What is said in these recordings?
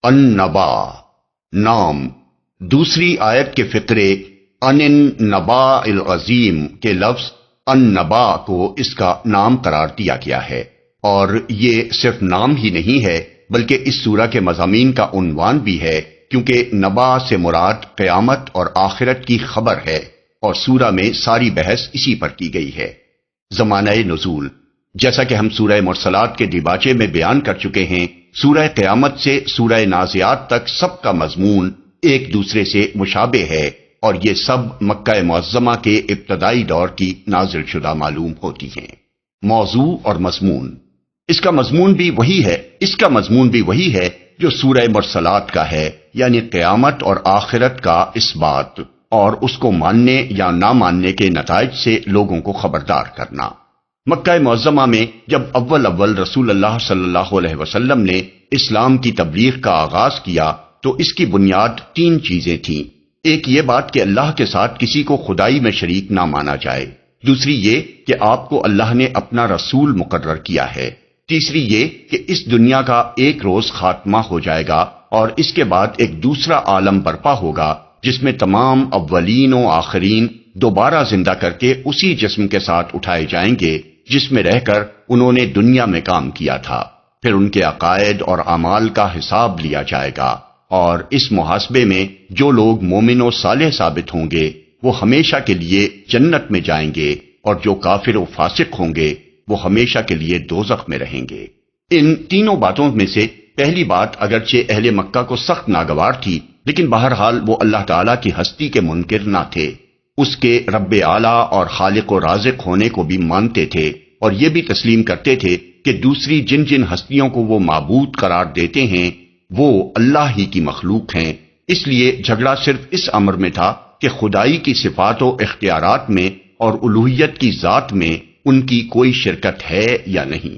النبا نام، دوسری آیت کے فقرے ان النبا العظیم کے لفظ النبا کو اس کا نام قرار دیا گیا ہے، اور یہ صرف نام ہی نہیں ہے بلکہ اس سورہ کے مضامین کا عنوان بھی ہے، کیونکہ نبا سے مراد قیامت اور آخرت کی خبر ہے، اور سورہ میں ساری بحث اسی پر کی گئی ہے۔ زمانہ نزول، جیسا کہ ہم سورہ مرسلات کے دیباچے میں بیان کر چکے ہیں، سورہ قیامت سے سورہ نازعات تک سب کا مضمون ایک دوسرے سے مشابہ ہے، اور یہ سب مکہ معظمہ کے ابتدائی دور کی نازل شدہ معلوم ہوتی ہیں۔ موضوع اور مضمون، اس کا مضمون بھی وہی ہے جو سورہ مرسلات کا ہے، یعنی قیامت اور آخرت کا اس بات اور اس کو ماننے یا نہ ماننے کے نتائج سے لوگوں کو خبردار کرنا۔ مکہ معظمہ میں جب اول رسول اللہ صلی اللہ علیہ وسلم نے اسلام کی تبلیغ کا آغاز کیا تو اس کی بنیاد 3 چیزیں تھیں۔ ایک یہ بات کہ اللہ کے ساتھ کسی کو خدائی میں شریک نہ مانا جائے، دوسری یہ کہ آپ کو اللہ نے اپنا رسول مقرر کیا ہے، تیسری یہ کہ اس دنیا کا ایک روز خاتمہ ہو جائے گا اور اس کے بعد ایک دوسرا عالم برپا ہوگا جس میں تمام اولین و آخرین دوبارہ زندہ کر کے اسی جسم کے ساتھ اٹھائے جائیں گے جس میں رہ کر انہوں نے دنیا میں کام کیا تھا، پھر ان کے عقائد اور اعمال کا حساب لیا جائے گا، اور اس محاسبے میں جو لوگ مومن و صالح ثابت ہوں گے وہ ہمیشہ کے لیے جنت میں جائیں گے، اور جو کافر و فاسق ہوں گے وہ ہمیشہ کے لیے دوزخ میں رہیں گے۔ ان تینوں باتوں میں سے پہلی بات اگرچہ اہل مکہ کو سخت ناگوار تھی، لیکن بہرحال وہ اللہ تعالیٰ کی ہستی کے منکر نہ تھے، اس کے رب اعلیٰ اور خالق و رازق ہونے کو بھی مانتے تھے، اور یہ بھی تسلیم کرتے تھے کہ دوسری جن جن ہستیوں کو وہ معبود قرار دیتے ہیں وہ اللہ ہی کی مخلوق ہیں۔ اس لیے جھگڑا صرف اس امر میں تھا کہ خدائی کی صفات و اختیارات میں اور الوہیت کی ذات میں ان کی کوئی شرکت ہے یا نہیں۔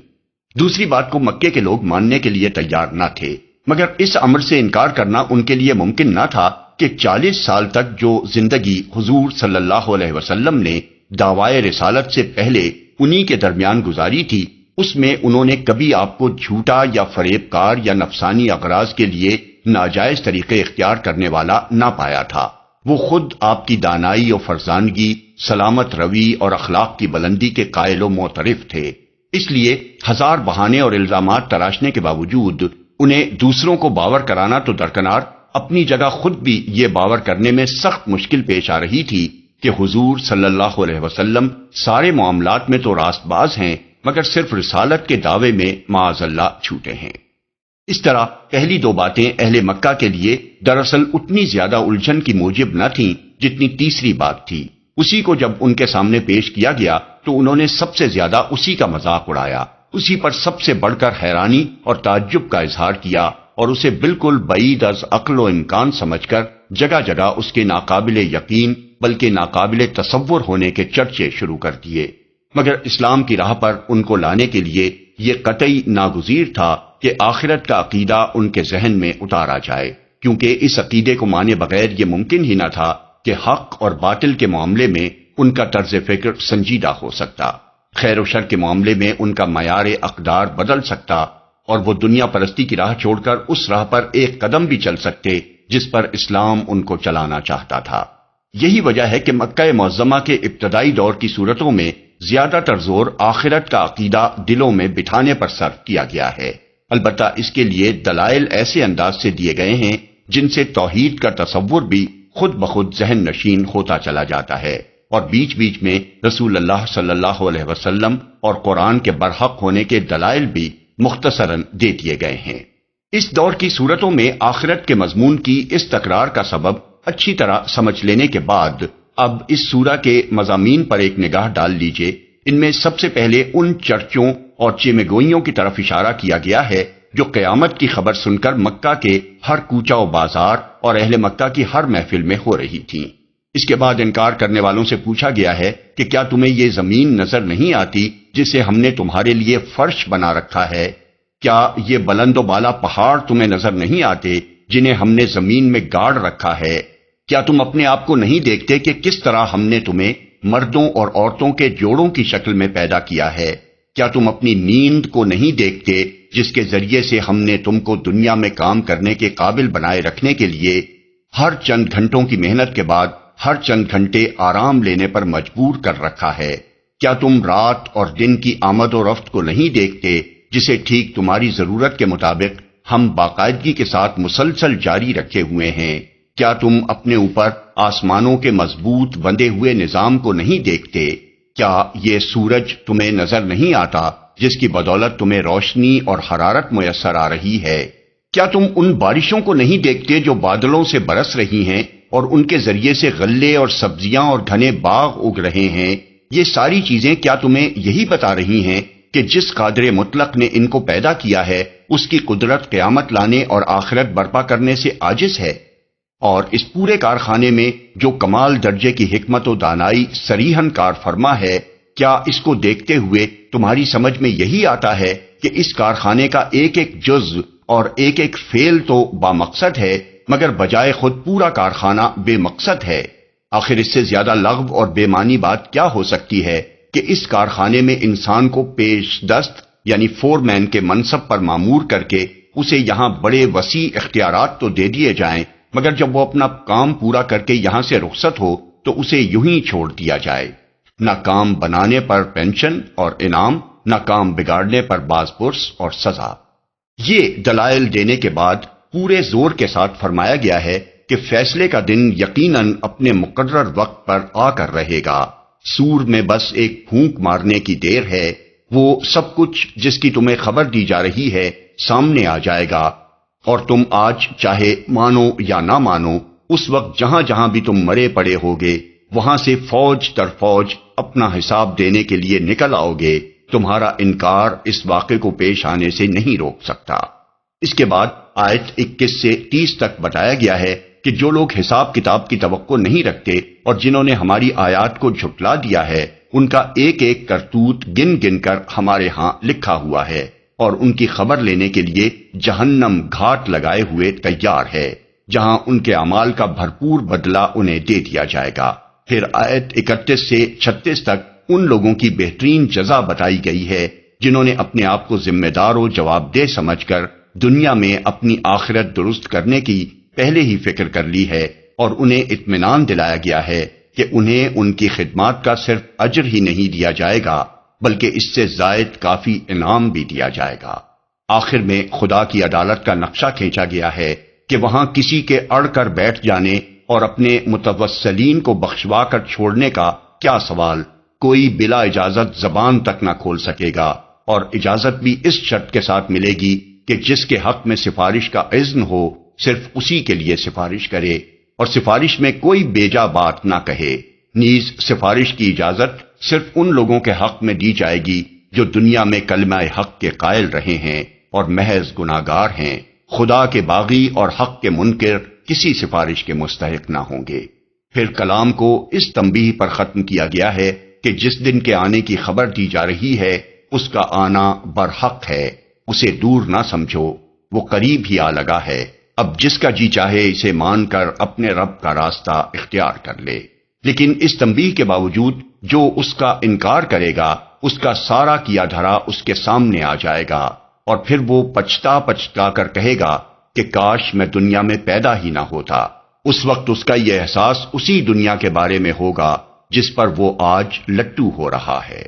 دوسری بات کو مکے کے لوگ ماننے کے لیے تیار نہ تھے، مگر اس امر سے انکار کرنا ان کے لیے ممکن نہ تھا کہ 40 سال تک جو زندگی حضور صلی اللہ علیہ وسلم نے دعوی رسالت سے پہلے انہی کے درمیان گزاری تھی، اس میں انہوں نے کبھی آپ کو جھوٹا یا فریب کار یا نفسانی اغراض کے لیے ناجائز طریقے اختیار کرنے والا نہ پایا تھا۔ وہ خود آپ کی دانائی و فرزانگی، سلامت روی اور اخلاق کی بلندی کے قائل و معترف تھے، اس لیے 1000 بہانے اور الزامات تراشنے کے باوجود انہیں دوسروں کو باور کرانا تو درکنار، اپنی جگہ خود بھی یہ باور کرنے میں سخت مشکل پیش آ رہی تھی کہ حضور صلی اللہ علیہ وسلم سارے معاملات میں تو راست باز ہیں مگر صرف رسالت کے دعوے میں معاذ اللہ چھوٹے ہیں۔ اس طرح پہلی 2 باتیں اہل مکہ کے لیے دراصل اتنی زیادہ الجھن کی موجب نہ تھیں جتنی تیسری بات تھی۔ اسی کو جب ان کے سامنے پیش کیا گیا تو انہوں نے سب سے زیادہ اسی کا مذاق اڑایا، اسی پر سب سے بڑھ کر حیرانی اور تعجب کا اظہار کیا، اور اسے بالکل بعید از عقل و امکان سمجھ کر جگہ جگہ اس کے ناقابل یقین بلکہ ناقابل تصور ہونے کے چرچے شروع کر دیے۔ مگر اسلام کی راہ پر ان کو لانے کے لیے یہ قطعی ناگزیر تھا کہ آخرت کا عقیدہ ان کے ذہن میں اتارا جائے، کیونکہ اس عقیدے کو مانے بغیر یہ ممکن ہی نہ تھا کہ حق اور باطل کے معاملے میں ان کا طرز فکر سنجیدہ ہو سکتا، خیر و شر کے معاملے میں ان کا معیار اقدار بدل سکتا، اور وہ دنیا پرستی کی راہ چھوڑ کر اس راہ پر ایک قدم بھی چل سکتے جس پر اسلام ان کو چلانا چاہتا تھا۔ یہی وجہ ہے کہ مکہ معظمہ کے ابتدائی دور کی صورتوں میں زیادہ تر زور آخرت کا عقیدہ دلوں میں بٹھانے پر صرف کیا گیا ہے، البتہ اس کے لیے دلائل ایسے انداز سے دیے گئے ہیں جن سے توحید کا تصور بھی خود بخود ذہن نشین ہوتا چلا جاتا ہے، اور بیچ بیچ میں رسول اللہ صلی اللہ علیہ وسلم اور قرآن کے برحق ہونے کے دلائل بھی مختصراً دے دیے گئے ہیں۔ اس دور کی صورتوں میں آخرت کے مضمون کی اس تکرار کا سبب اچھی طرح سمجھ لینے کے بعد اب اس سورہ کے مضامین پر ایک نگاہ ڈال لیجئے۔ ان میں سب سے پہلے ان چرچوں اور چیمگوئیوں کی طرف اشارہ کیا گیا ہے جو قیامت کی خبر سن کر مکہ کے ہر کوچہ و بازار اور اہل مکہ کی ہر محفل میں ہو رہی تھیں۔ اس کے بعد انکار کرنے والوں سے پوچھا گیا ہے کہ کیا تمہیں یہ زمین نظر نہیں آتی جسے ہم نے تمہارے لیے فرش بنا رکھا ہے؟ کیا یہ بلند و بالا پہاڑ تمہیں نظر نہیں آتے جنہیں ہم نے زمین میں گاڑ رکھا ہے؟ کیا تم اپنے آپ کو نہیں دیکھتے کہ کس طرح ہم نے تمہیں مردوں اور عورتوں کے جوڑوں کی شکل میں پیدا کیا ہے؟ کیا تم اپنی نیند کو نہیں دیکھتے جس کے ذریعے سے ہم نے تم کو دنیا میں کام کرنے کے قابل بنائے رکھنے کے لیے ہر چند گھنٹوں کی محنت کے بعد ہر چند گھنٹے آرام لینے پر مجبور کر رکھا ہے؟ کیا تم رات اور دن کی آمد و رفت کو نہیں دیکھتے جسے ٹھیک تمہاری ضرورت کے مطابق ہم باقاعدگی کے ساتھ مسلسل جاری رکھے ہوئے ہیں؟ کیا تم اپنے اوپر آسمانوں کے مضبوط بندے ہوئے نظام کو نہیں دیکھتے؟ کیا یہ سورج تمہیں نظر نہیں آتا جس کی بدولت تمہیں روشنی اور حرارت میسر آ رہی ہے؟ کیا تم ان بارشوں کو نہیں دیکھتے جو بادلوں سے برس رہی ہیں اور ان کے ذریعے سے غلے اور سبزیاں اور گھنے باغ اگ رہے ہیں؟ یہ ساری چیزیں کیا تمہیں یہی بتا رہی ہیں کہ جس قادر مطلق نے ان کو پیدا کیا ہے اس کی قدرت قیامت لانے اور آخرت برپا کرنے سے عاجز ہے؟ اور اس پورے کارخانے میں جو کمال درجے کی حکمت و دانائی صریحاً کار فرما ہے، کیا اس کو دیکھتے ہوئے تمہاری سمجھ میں یہی آتا ہے کہ اس کارخانے کا ایک ایک جز اور ایک ایک فعل تو با مقصد ہے، مگر بجائے خود پورا کارخانہ بے مقصد ہے؟ آخر اس سے زیادہ لغو اور بے معنی بات کیا ہو سکتی ہے کہ اس کارخانے میں انسان کو پیش دست یعنی فور مین کے منصب پر مامور کر کے اسے یہاں بڑے وسیع اختیارات تو دے دیے جائیں، مگر جب وہ اپنا کام پورا کر کے یہاں سے رخصت ہو تو اسے یوں ہی چھوڑ دیا جائے، نہ کام بنانے پر پینشن اور انعام، نہ کام بگاڑنے پر باز پرس اور سزا۔ یہ دلائل دینے کے بعد پورے زور کے ساتھ فرمایا گیا ہے کہ فیصلے کا دن یقیناً اپنے مقرر وقت پر آ کر رہے گا۔ سور میں بس ایک پھونک مارنے کی دیر ہے، وہ سب کچھ جس کی تمہیں خبر دی جا رہی ہے سامنے آ جائے گا، اور تم آج چاہے مانو یا نہ مانو اس وقت جہاں جہاں بھی تم مرے پڑے ہوگے وہاں سے فوج در فوج اپنا حساب دینے کے لیے نکل آؤ گے۔ تمہارا انکار اس واقعے کو پیش آنے سے نہیں روک سکتا۔ اس کے بعد آیت 21 سے 30 تک بتایا گیا ہے کہ جو لوگ حساب کتاب کی توقع نہیں رکھتے اور جنہوں نے ہماری آیات کو جھٹلا دیا ہے ان کا ایک ایک کرتوت گن گن کر ہمارے ہاں لکھا ہوا ہے، اور ان کی خبر لینے کے لیے جہنم گھاٹ لگائے ہوئے تیار ہے، جہاں ان کے اعمال کا بھرپور بدلہ انہیں دے دیا جائے گا۔ پھر آیت 31 سے 36 تک ان لوگوں کی بہترین جزا بتائی گئی ہے جنہوں نے اپنے آپ کو ذمہ دار و جواب دہ سمجھ کر دنیا میں اپنی آخرت درست کرنے کی پہلے ہی فکر کر لی ہے، اور انہیں اطمینان دلایا گیا ہے کہ انہیں ان کی خدمات کا صرف اجر ہی نہیں دیا جائے گا بلکہ اس سے زائد کافی انعام بھی دیا جائے گا۔ آخر میں خدا کی عدالت کا نقشہ کھینچا گیا ہے کہ وہاں کسی کے اڑ کر بیٹھ جانے اور اپنے متوسلین کو بخشوا کر چھوڑنے کا کیا سوال، کوئی بلا اجازت زبان تک نہ کھول سکے گا، اور اجازت بھی اس شرط کے ساتھ ملے گی کہ جس کے حق میں سفارش کا اذن ہو صرف اسی کے لیے سفارش کرے، اور سفارش میں کوئی بیجا بات نہ کہے۔ نیز سفارش کی اجازت صرف ان لوگوں کے حق میں دی جائے گی جو دنیا میں کلمہ حق کے قائل رہے ہیں اور محض گناہگار ہیں۔ خدا کے باغی اور حق کے منکر کسی سفارش کے مستحق نہ ہوں گے۔ پھر کلام کو اس تنبیہ پر ختم کیا گیا ہے کہ جس دن کے آنے کی خبر دی جا رہی ہے اس کا آنا برحق ہے، اسے دور نہ سمجھو، وہ قریب ہی آ لگا ہے۔ اب جس کا جی چاہے اسے مان کر اپنے رب کا راستہ اختیار کر لے، لیکن اس تنبیہ کے باوجود جو اس کا انکار کرے گا اس کا سارا کیا دھرا اس کے سامنے آ جائے گا، اور پھر وہ پچھتا پچھتا کر کہے گا کہ کاش میں دنیا میں پیدا ہی نہ ہوتا۔ اس وقت اس کا یہ احساس اسی دنیا کے بارے میں ہوگا جس پر وہ آج لٹو ہو رہا ہے۔